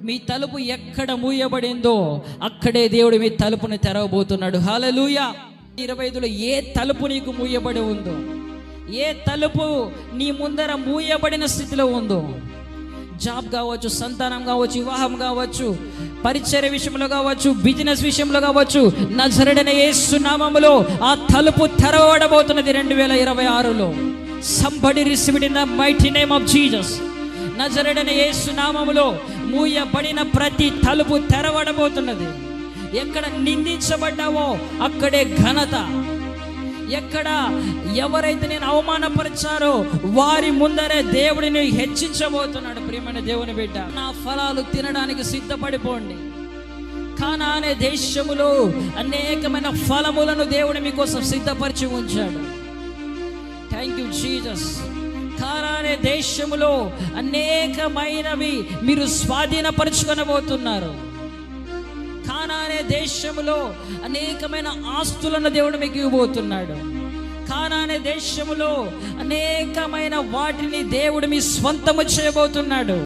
మీ తలుపు ఎక్కడ మూయబడిందో అక్కడే దేవుడు మీ తలుపుని తెరవబోతున్నాడు. హల్లెలూయా. 25లో ఏ తలుపు నీకు మూయబడి ఉందో, ఏ తలుపు నీ ముందర మూయబడిన స్థితిలో ఉందో, జాబ్ కావచ్చు, సంతానం కావచ్చు, వివాహం కావచ్చు, పరిచర్య విషయంలో కావచ్చు, బిజినెస్ విషయంలో కావచ్చు, నజరేయుడైన యేసు నామములో ఆ తలుపు తెరవబడబోతున్నది 2026లో. Somebody received in the mighty name of Jesus. నజరేయుడైన యేసు నామములో మూయబడిన ప్రతి తలుపు తెరవబడబోతున్నది. ఎక్కడ నిందించబడ్డావో అక్కడే ఘనత, ఎక్కడ ఎవరైతే నేను అవమానపరిచారో వారి ముందరే దేవుడిని హెచ్చించబోతున్నాడు. ప్రియమైన దేవుని బిడ్డ, నా ఫలాలు తినడానికి సిద్ధపడిపోండి. కానానే దేశములో అనేకమైన ఫలములను దేవుడు మీకోసం సిద్ధపరిచి ఉంచాడు. Thank you Jesus. కానానే దేశములో అనేకమైనవి మీరు స్వాధీనపరుచుకొనబోతున్నారు. కానానే దేశములో అనేకమైన ఆస్తులను దేవుడు మీకు ఇవ్వబోతున్నాడు. కానానే దేశములో అనేకమైన వాటిని దేవుడు మీ స్వంతము చేయబోతున్నాడు.